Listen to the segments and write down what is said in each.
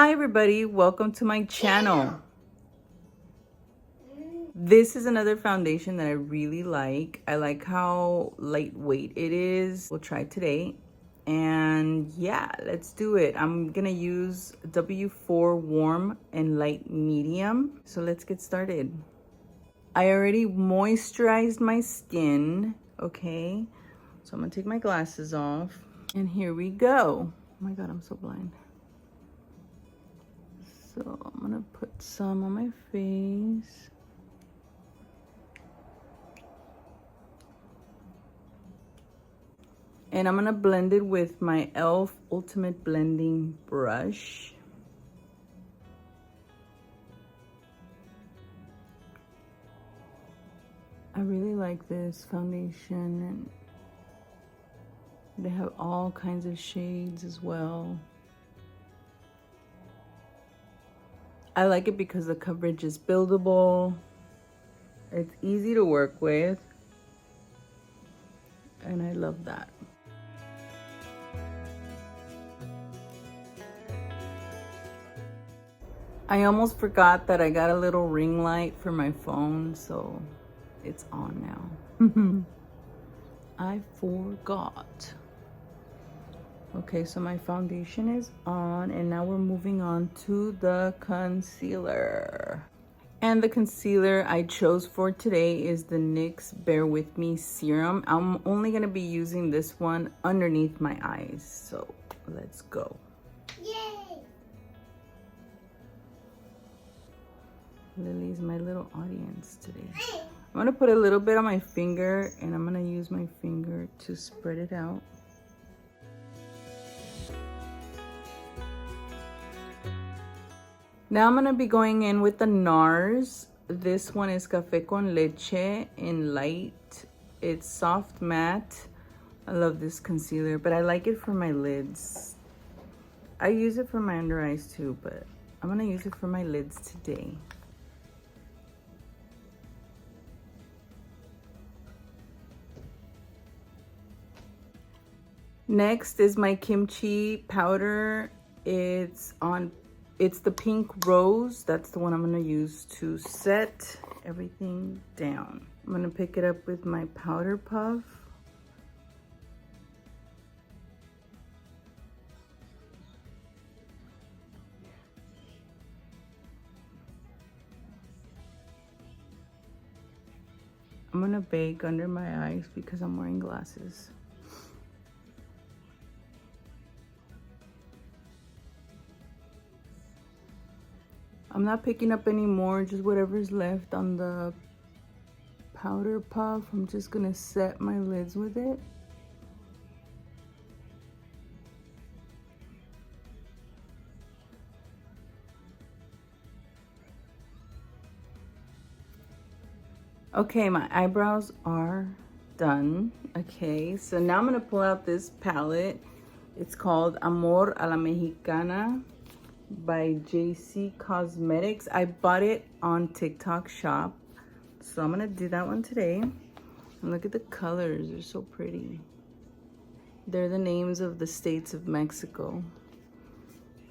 Hi everybody, welcome to my channel. This is another foundation that I really like. I like how lightweight it is. We'll try today. And yeah, let's do it. I'm gonna use W4 Warm and Light Medium. So let's get started. I already moisturized my skin, okay? So I'm gonna take my glasses off. And here we go. Oh my God, I'm so blind. So I'm gonna put some on my face. And I'm gonna blend it with my e.l.f. Ultimate Blending Brush. I really like this foundation, and they have all kinds of shades as well. I like it because the coverage is buildable. It's easy to work with. And I love that. I almost forgot that I got a little ring light for my phone, so it's on now. I forgot. Okay, so my foundation is on, and now we're moving on to the concealer. And the concealer I chose for today is the NYX Bear With Me Serum. I'm only gonna be using this one underneath my eyes, so let's go. Yay! Lily's my little audience today. I'm gonna put a little bit on my finger, and I'm gonna use my finger to spread it out. Now I'm gonna be going in with the NARS. This one is Café con Leche in light. It's soft matte. I love this concealer, but I like it for my lids. I use it for my under eyes too, but I'm gonna use it for my lids today. Next is my kimchi powder. It's the pink rose. That's the one I'm gonna use to set everything down. I'm gonna pick it up with my powder puff. I'm gonna bake under my eyes because I'm wearing glasses. I'm not picking up any more, just whatever's left on the powder puff. I'm just gonna set my lids with it. Okay, my eyebrows are done. Okay, so now I'm gonna pull out this palette. It's called Amor a la Mexicana by JC Cosmetics. I bought it on TikTok shop, so I'm gonna do that one today. And look at the colors, they're so pretty. They're the names of the states of Mexico.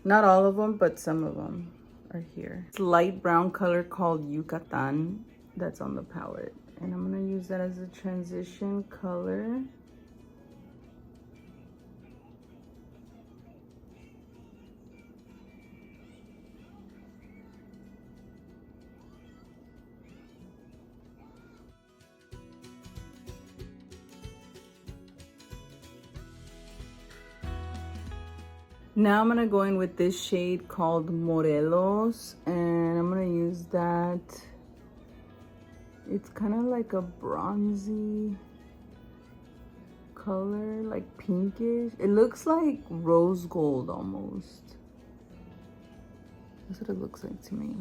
Not all of them, but some of them are here. It's a light brown color called Yucatan that's on the palette, and I'm gonna use that as a transition color. Now I'm gonna go in with this shade called Morelos, and I'm gonna use that. It's kind of like a bronzy color, like pinkish. It looks like rose gold almost. That's what it looks like to me.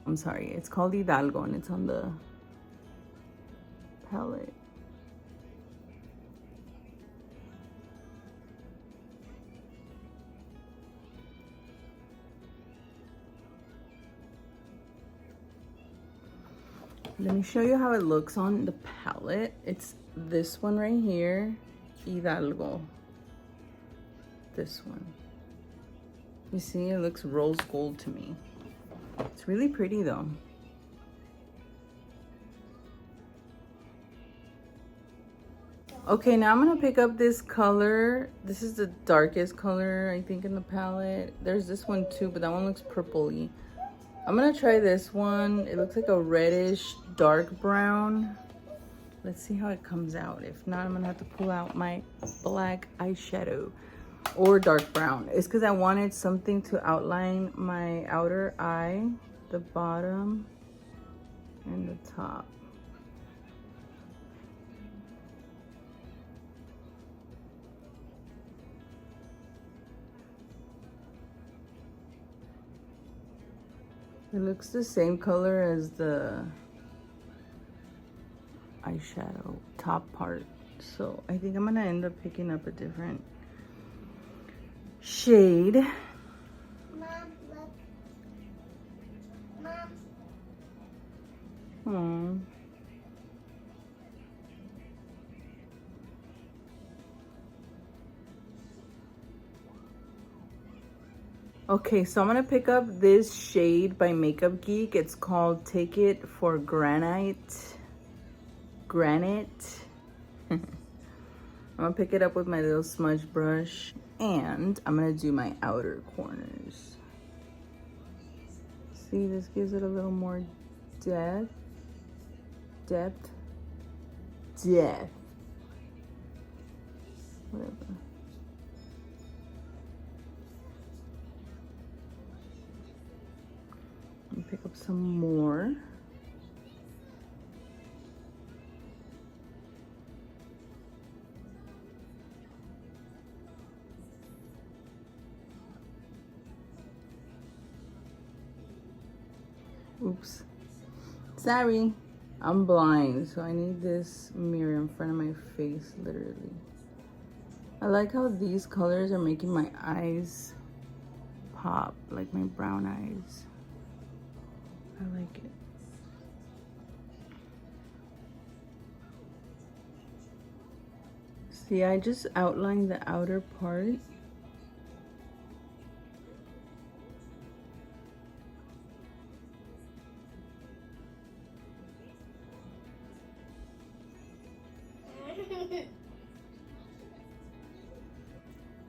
I'm sorry, it's called Hidalgo and it's on the palette. Let me show you how it looks on the palette. It's this one right here, Hidalgo. This one. You see, it looks rose gold to me. It's really pretty though. Okay, now I'm gonna pick up this color. This is the darkest color, I think, in the palette. There's this one too, but that one looks purpley. I'm gonna try this one. It looks like a reddish dark brown. Let's see how it comes out. If not, I'm gonna have to pull out my black eyeshadow or dark brown. It's because I wanted something to outline my outer eye, the bottom, and the top. It looks the same color as the eyeshadow top part. So I think I'm gonna end up picking up a different shade. Mom, look. Mom. Aww. Okay, so I'm gonna pick up this shade by Makeup Geek. It's called Take It for Granite. I'm gonna pick it up with my little smudge brush, and I'm gonna do my outer corners. See, this gives it a little more depth. Whatever. Let me pick up some more. Oops. Sorry. I'm blind, so I need this mirror in front of my face, literally. I like how these colors are making my eyes pop, like my brown eyes. I like it. See, I just outlined the outer part.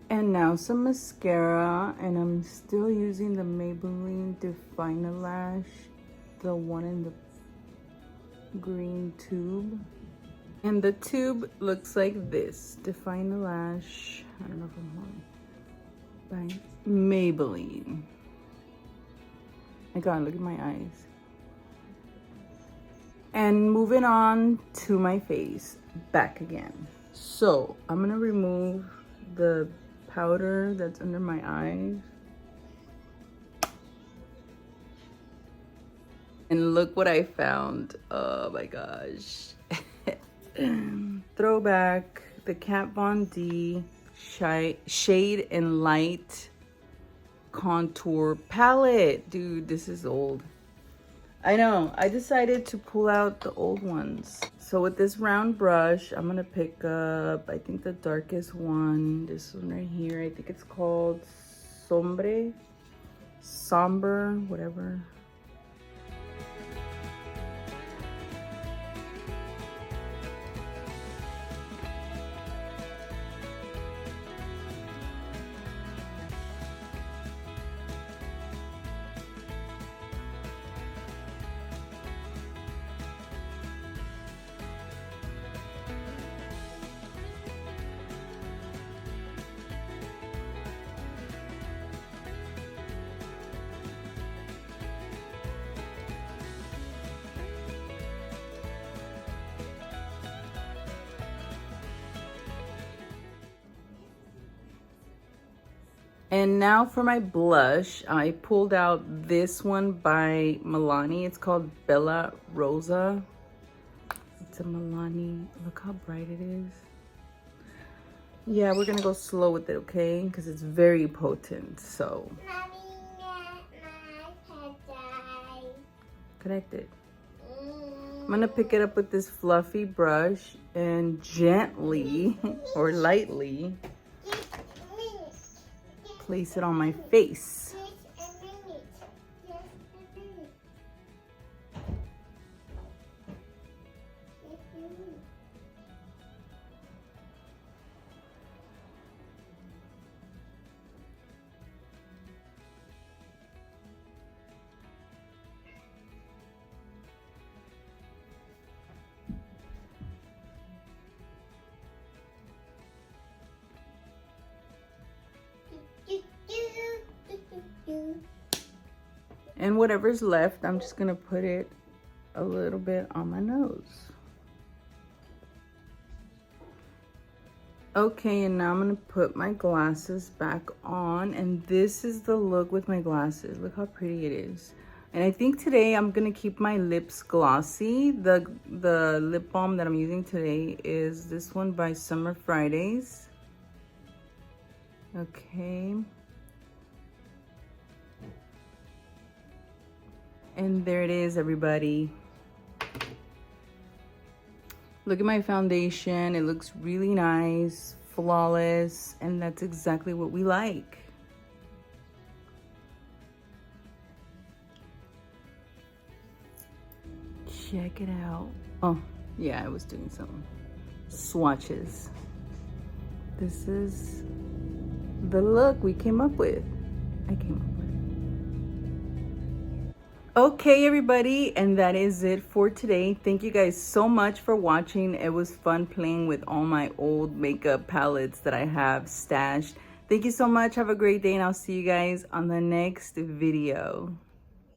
And now some mascara, and I'm still using the Maybelline Define a Lash, the one in the green tube. And the tube looks like this. Define a Lash, I don't know if I'm holding, by Maybelline. My God, look at my eyes. And moving on to my face, back again. So I'm gonna remove the powder that's under my eyes. And look what I found. Oh my gosh. Throwback, the Kat Von D Shade and Light Contour Palette. Dude, this is old. I know, I decided to pull out the old ones. So with this round brush, I'm gonna pick up, I think the darkest one, this one right here. I think it's called Sombre, whatever. And now for my blush, I pulled out this one by Milani. It's called Bella Rosa. It's a Milani. Look how bright it is. Yeah, we're gonna go slow with it, okay? Because it's very potent, so. Mommy, my head died. Connect it. I'm gonna pick it up with this fluffy brush and gently or lightly place it on my face. Just a minute. Just a minute. Just a minute. And whatever's left, I'm just gonna put it a little bit on my nose. Okay, and now I'm gonna put my glasses back on, and this is the look with my glasses. Look how pretty it is. And I think today I'm gonna keep my lips glossy. The lip balm that I'm using today is this one by Summer Fridays. Okay. And there it is, everybody. Look at my foundation. It looks really nice, flawless, and that's exactly what we like. Check it out. Oh, yeah, I was doing some swatches. This is the look we came up with. I came up with. Okay, everybody, and that is it for today. Thank you guys so much for watching. It was fun playing with all my old makeup palettes that I have stashed. Thank you so much. Have a great day, and I'll see you guys on the next video.